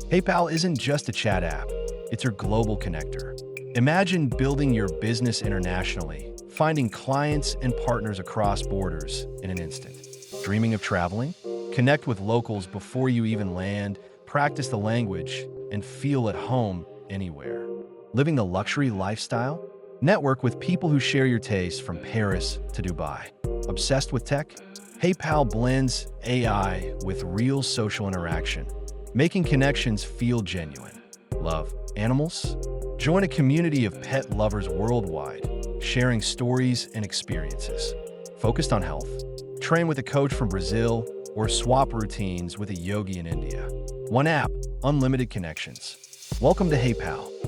HeyPal isn't just a chat app, it's your global connector. Imagine building your business internationally, finding clients and partners across borders in an instant. Dreaming of traveling? Connect with locals before you even land, practice the language, and feel at home anywhere. Living the luxury lifestyle? Network with people who share your tastes from Paris to Dubai. Obsessed with tech? HeyPal blends AI with real social interaction, making connections feel genuine. Love animals? Join a community of pet lovers worldwide, sharing stories and experiences. Focused on health? Train with a coach from Brazil or swap routines with a yogi in India. One app, unlimited connections. Welcome to HeyPal.